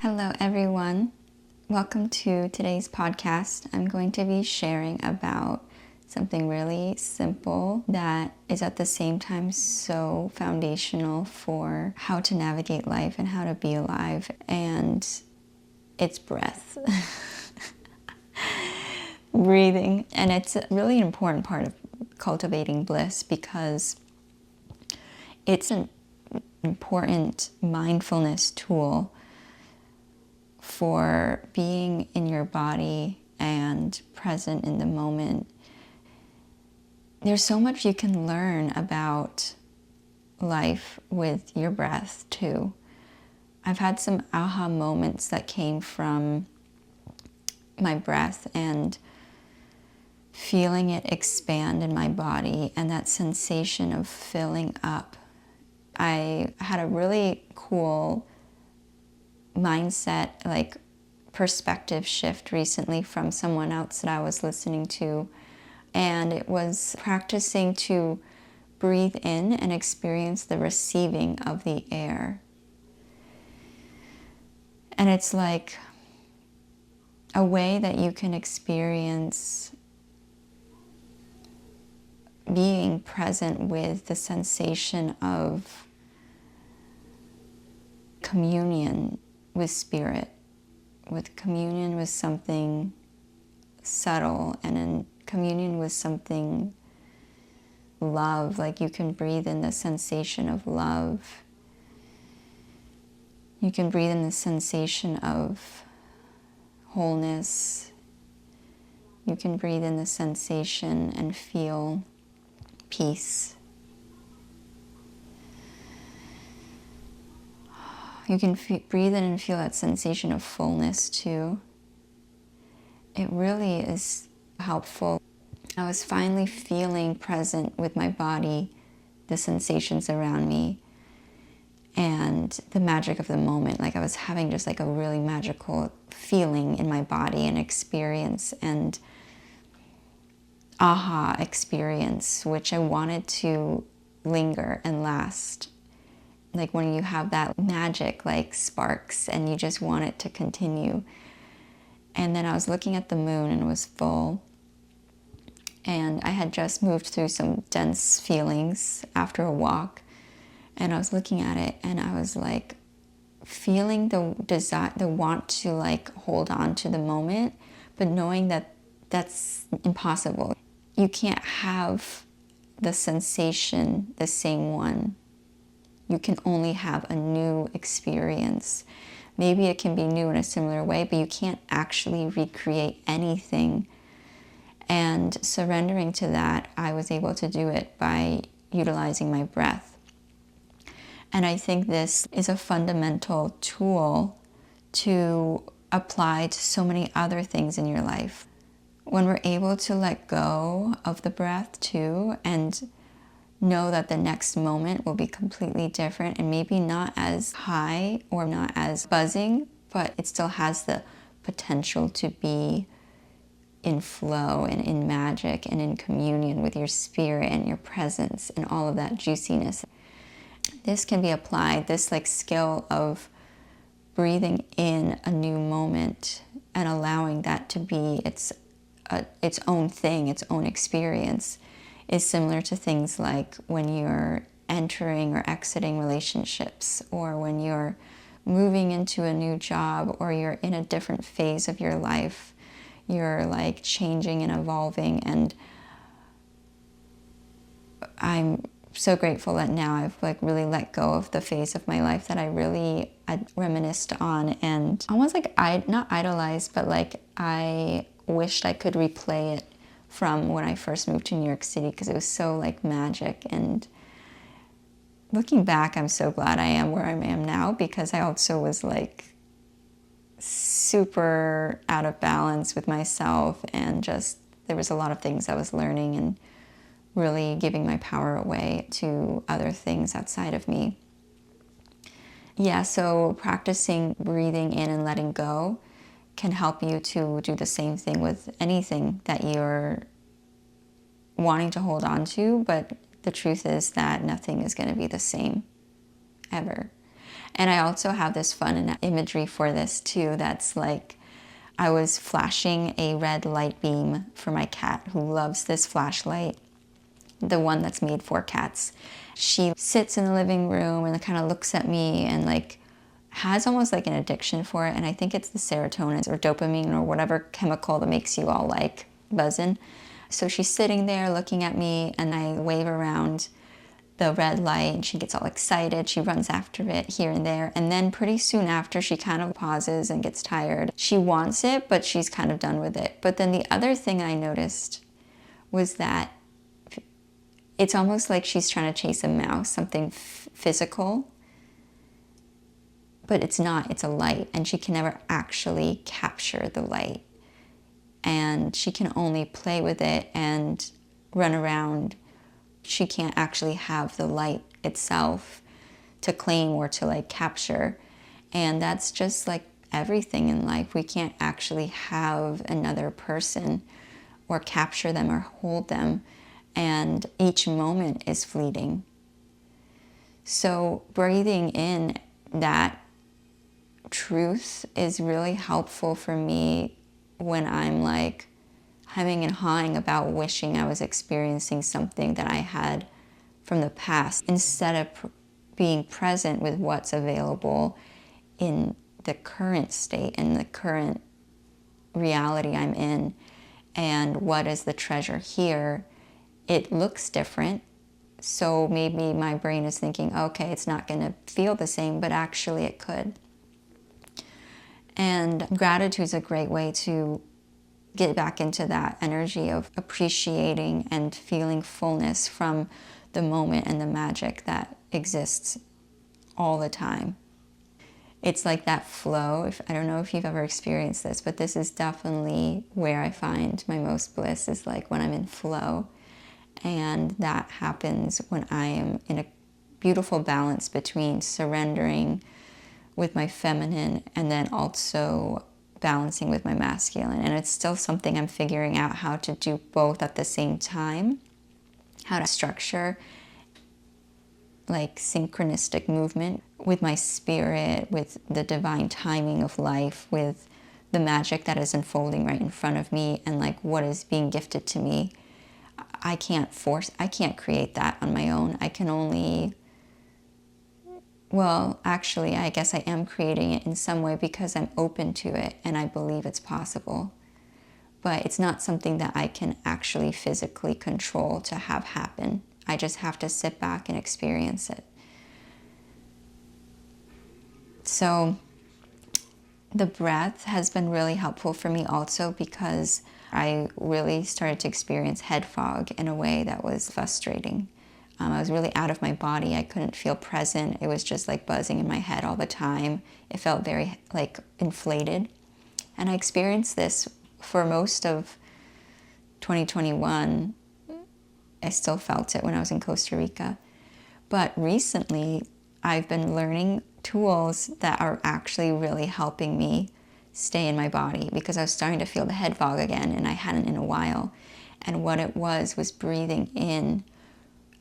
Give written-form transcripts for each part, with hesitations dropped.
Hello, everyone. Welcome to today's podcast. I'm going to be sharing about something really simple that is at the same time so foundational for how to navigate life and how to be alive, and it's breath. Breathing. And it's a really important part of cultivating bliss because it's an important mindfulness tool for being in your body and present in the moment. There's so much you can learn about life with your breath too. I've had some aha moments that came from my breath and feeling it expand in my body and that sensation of filling up. I had a really cool mindset, perspective shift recently from someone else that I was listening to, and it was practicing to breathe in and experience the receiving of the air. And it's like a way that you can experience being present with the sensation of communion with spirit, with communion with something subtle, and in communion with something love. Like you can breathe in the sensation of love. You can breathe in the sensation of wholeness. You can breathe in the sensation and feel peace. You can breathe in and feel that sensation of fullness too. It really is helpful. I was finally feeling present with my body, the sensations around me, and the magic of the moment. Like I was having just like a really magical feeling in my body and experience and aha experience, which I wanted to linger and last. Like when you have that magic like sparks and you just want it to continue. And then I was looking at the moon and it was full. And I had just moved through some dense feelings after a walk. And I was looking at it and I was like feeling the desire, the want to like hold on to the moment, but knowing that that's impossible. You can't have the sensation the same one. You can only have a new experience. Maybe it can be new in a similar way, but you can't actually recreate anything. And surrendering to that, I was able to do it by utilizing my breath. And I think this is a fundamental tool to apply to so many other things in your life. When we're able to let go of the breath too, and know that the next moment will be completely different and maybe not as high or not as buzzing, but it still has the potential to be in flow and in magic and in communion with your spirit and your presence and all of that juiciness. This can be applied, this like skill of breathing in a new moment and allowing that to be its own thing, its own experience, is similar to things like when you're entering or exiting relationships, or when you're moving into a new job, or you're in a different phase of your life. You're like changing and evolving, and I'm so grateful that now I've like really let go of the phase of my life that I reminisced on and almost like not idolized, but like I wished I could replay it from when I first moved to New York City, because it was so like magic. And looking back, I'm so glad I am where I am now, because I also was like super out of balance with myself, and just there was a lot of things I was learning and really giving my power away to other things outside of me. Yeah, so practicing breathing in and letting go can help you to do the same thing with anything that you're wanting to hold on to, but the truth is that nothing is going to be the same ever. And I also have this fun imagery for this too. That's like, I was flashing a red light beam for my cat who loves this flashlight, the one that's made for cats. She sits in the living room and kind of looks at me and like has almost like an addiction for it. And I think it's the serotonin or dopamine or whatever chemical that makes you all like buzzing. So she's sitting there looking at me and I wave around the red light and she gets all excited. She runs after it here and there. And then pretty soon after, she kind of pauses and gets tired. She wants it, but she's kind of done with it. But then the other thing I noticed was that it's almost like she's trying to chase a mouse, something physical. But it's not, it's a light, and she can never actually capture the light. And she can only play with it and run around. She can't actually have the light itself to claim or to like capture. And that's just like everything in life. We can't actually have another person or capture them or hold them. And each moment is fleeting. So breathing in that truth is really helpful for me when I'm like hemming and hawing about wishing I was experiencing something that I had from the past, instead of being present with what's available in the current state, in the current reality I'm in, and what is the treasure here. It looks different, so maybe my brain is thinking, okay, it's not going to feel the same, but actually it could. And gratitude is a great way to get back into that energy of appreciating and feeling fullness from the moment and the magic that exists all the time. It's like that flow. I don't know if you've ever experienced this, but this is definitely where I find my most bliss, is like when I'm in flow. And that happens when I am in a beautiful balance between surrendering with my feminine and then also balancing with my masculine. And it's still something I'm figuring out how to do both at the same time, how to structure like synchronistic movement with my spirit, with the divine timing of life, with the magic that is unfolding right in front of me, and like what is being gifted to me. I can't create that on my own. I can only, well, actually, I guess I am creating it in some way because I'm open to it and I believe it's possible. But it's not something that I can actually physically control to have happen. I just have to sit back and experience it. So the breath has been really helpful for me also, because I really started to experience head fog in a way that was frustrating. I was really out of my body. I couldn't feel present. It was just like buzzing in my head all the time. It felt very like inflated. And I experienced this for most of 2021. I still felt it when I was in Costa Rica. But recently, I've been learning tools that are actually really helping me stay in my body, because I was starting to feel the head fog again, and I hadn't in a while. And what it was breathing in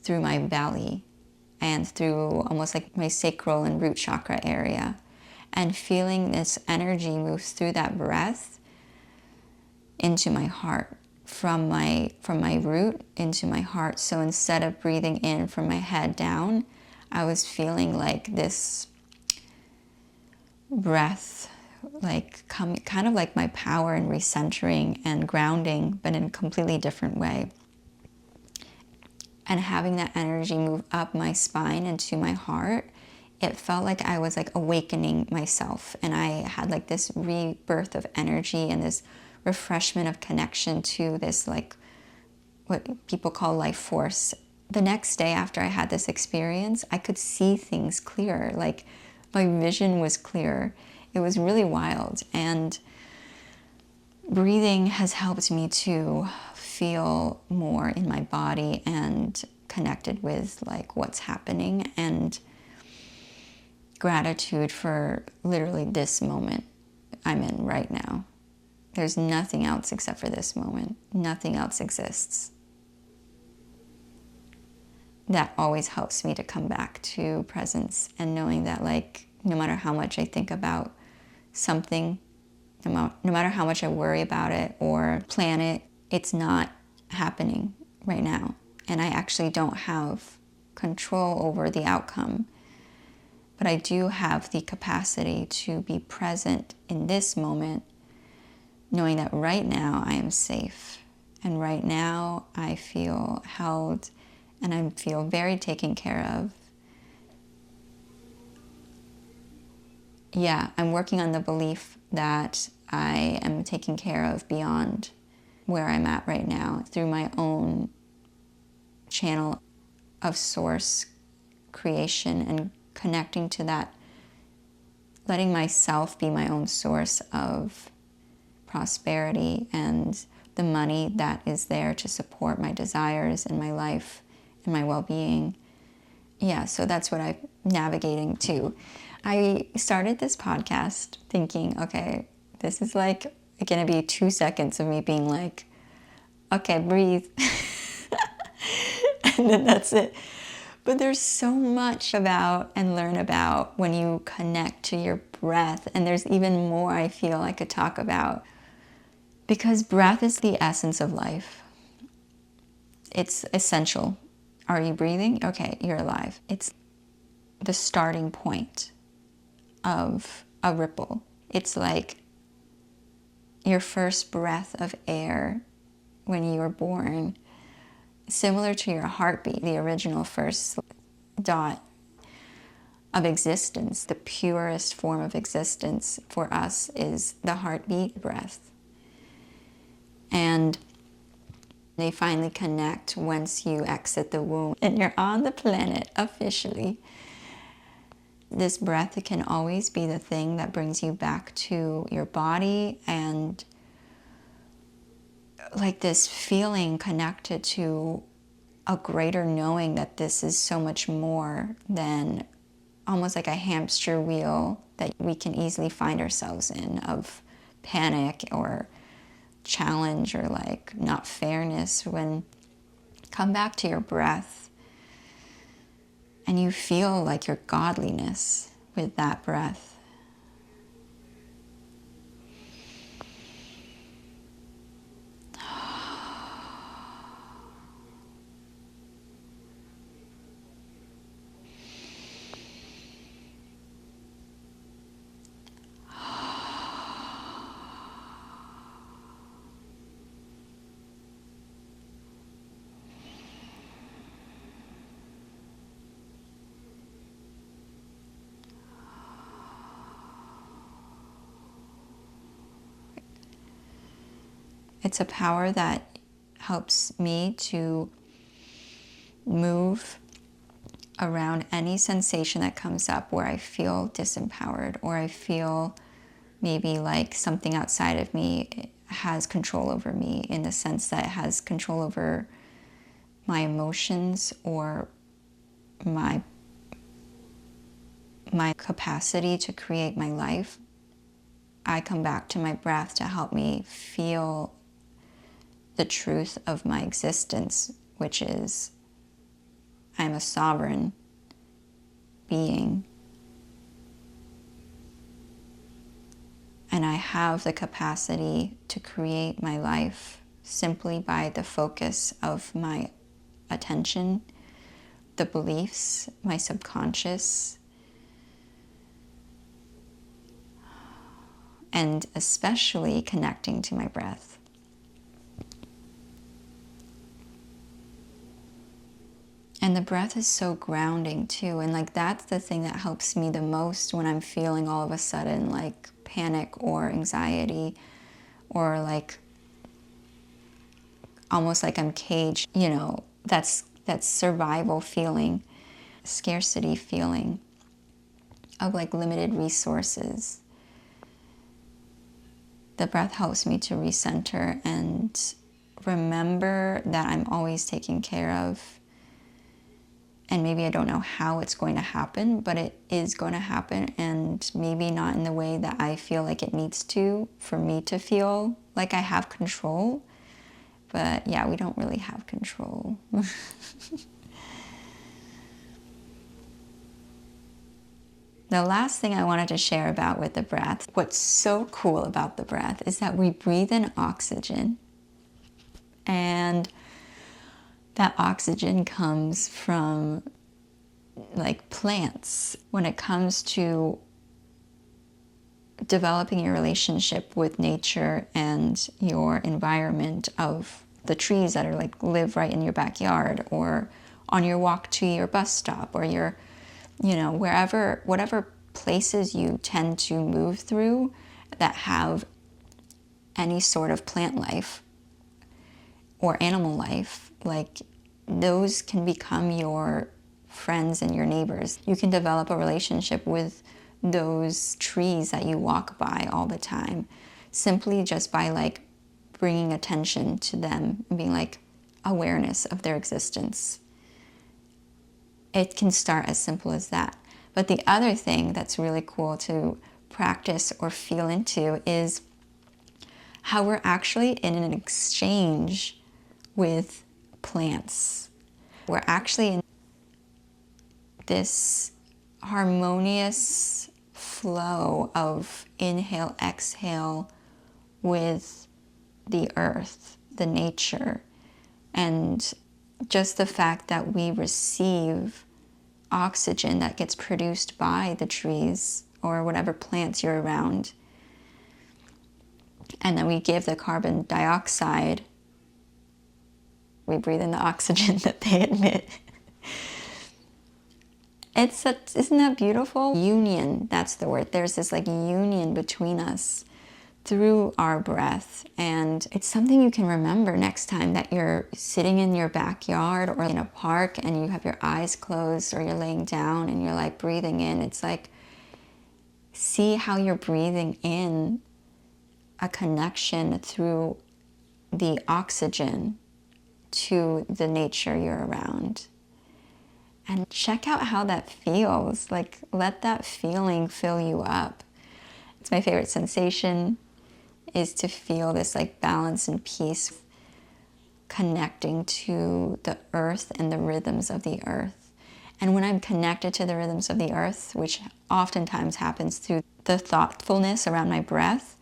through my belly and through almost like my sacral and root chakra area, and feeling this energy move through that breath into my heart, from my root into my heart. So instead of breathing in from my head down, I was feeling like this breath, like kind of like my power and recentering and grounding, but in a completely different way. And having that energy move up my spine into my heart, it felt like I was like awakening myself, and I had like this rebirth of energy and this refreshment of connection to this like what people call life force. The next day after I had this experience, I could see things clearer. Like my vision was clearer. It was really wild. And breathing has helped me to feel more in my body and connected with like what's happening, and gratitude for literally this moment I'm in right now. There's nothing else except for this moment. Nothing else exists. That always helps me to come back to presence and knowing that like no matter how much I think about something, no matter how much I worry about it or plan it, it's not happening right now. And I actually don't have control over the outcome. But I do have the capacity to be present in this moment, knowing that right now I am safe. And right now I feel held and I feel very taken care of. Yeah, I'm working on the belief that I am taken care of beyond where I'm at right now through my own channel of source creation and connecting to that, letting myself be my own source of prosperity and the money that is there to support my desires and my life and my well-being. Yeah, so that's what I'm navigating to. I started this podcast thinking, okay, this is like going to be 2 seconds of me being like, okay, breathe. And then that's it. But there's so much about and learn about when you connect to your breath. And there's even more I feel I could talk about. Because breath is the essence of life. It's essential. Are you breathing? Okay, you're alive. It's the starting point of a ripple. It's like your first breath of air when you were born, similar to your heartbeat, the original first dot of existence. The purest form of existence for us is the heartbeat breath. And they finally connect once you exit the womb and you're on the planet officially. This breath, it can always be the thing that brings you back to your body and like this feeling connected to a greater knowing that this is so much more than almost like a hamster wheel that we can easily find ourselves in of panic or challenge or like not fairness. When come back to your breath and you feel like your godliness with that breath. It's a power that helps me to move around any sensation that comes up where I feel disempowered or I feel maybe like something outside of me has control over me, in the sense that it has control over my emotions or my capacity to create my life. I come back to my breath to help me feel the truth of my existence, which is I'm a sovereign being. And I have the capacity to create my life simply by the focus of my attention, the beliefs, my subconscious, and especially connecting to my breath. And the breath is so grounding too. And like that's the thing that helps me the most when I'm feeling all of a sudden like panic or anxiety or like almost like I'm caged, you know, that's survival feeling, scarcity feeling of like limited resources. The breath helps me to recenter and remember that I'm always taken care of. And maybe I don't know how it's going to happen, but it is going to happen, and maybe not in the way that I feel like it needs to for me to feel like I have control. But yeah, we don't really have control. The last thing I wanted to share about with the breath, what's so cool about the breath is that we breathe in oxygen, and that oxygen comes from like plants. When it comes to developing your relationship with nature and your environment of the trees that are like live right in your backyard, or on your walk to your bus stop, or your, wherever, whatever places you tend to move through that have any sort of plant life or animal life, like those can become your friends and your neighbors. You can develop a relationship with those trees that you walk by all the time, simply just by like bringing attention to them and being like awareness of their existence. It can start as simple as that. But the other thing that's really cool to practice or feel into is how we're actually in an exchange with plants. We're actually in this harmonious flow of inhale, exhale with the earth, the nature, and just the fact that we receive oxygen that gets produced by the trees or whatever plants you're around, and then we give the carbon dioxide, we breathe in the oxygen that they emit. Isn't that beautiful? Union, that's the word. There's this like union between us through our breath. And it's something you can remember next time that you're sitting in your backyard or in a park and you have your eyes closed, or you're laying down and you're like breathing in. It's like, see how you're breathing in a connection through the oxygen to the nature you're around. And check out how that feels. Like, let that feeling fill you up. It's my favorite sensation, is to feel this like balance and peace, connecting to the earth and the rhythms of the earth. And when I'm connected to the rhythms of the earth, which oftentimes happens through the thoughtfulness around my breath,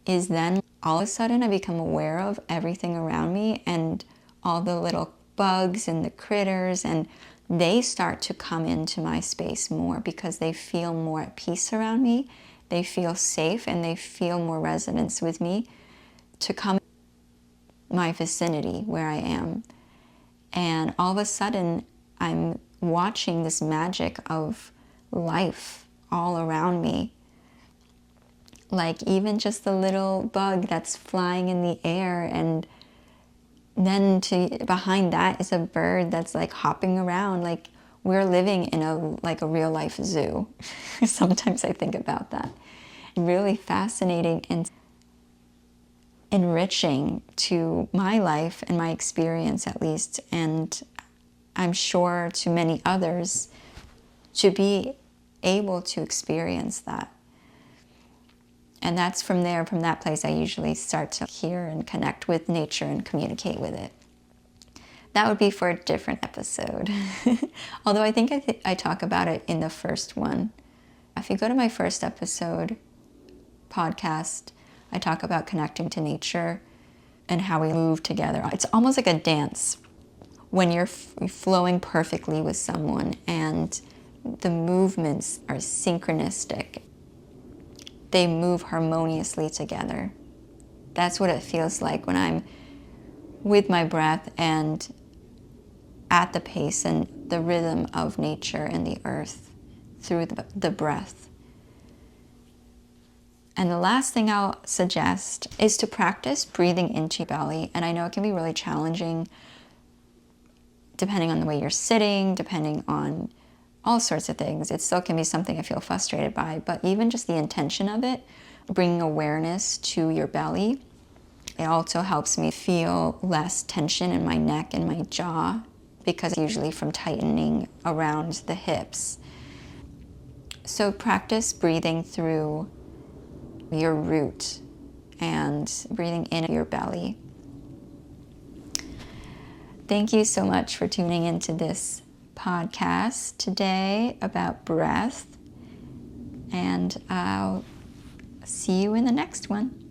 is then all of a sudden I become aware of everything around me and all the little bugs and the critters, and they start to come into my space more because they feel more at peace around me. They feel safe and they feel more resonance with me to come my vicinity where I am. And all of a sudden, I'm watching this magic of life all around me. Like even just the little bug that's flying in the air, and then behind that is a bird that's like hopping around. Like we're living in a real life zoo. Sometimes I think about that. Really fascinating and enriching to my life and my experience, at least, and I'm sure to many others, to be able to experience that. And that's from that place, I usually start to hear and connect with nature and communicate with it. That would be for a different episode. Although I think I talk about it in the first one. If you go to my first episode podcast, I talk about connecting to nature and how we move together. It's almost like a dance when you're flowing perfectly with someone and the movements are synchronistic. They move harmoniously together. That's what it feels like when I'm with my breath and at the pace and the rhythm of nature and the earth through the breath. And the last thing I'll suggest is to practice breathing into your belly. And I know it can be really challenging depending on the way you're sitting, depending on all sorts of things. It still can be something I feel frustrated by, but even just the intention of it, bringing awareness to your belly, it also helps me feel less tension in my neck and my jaw, because usually from tightening around the hips. So practice breathing through your root and breathing in your belly. Thank you so much for tuning into this podcast today about breath. And I'll see you in the next one.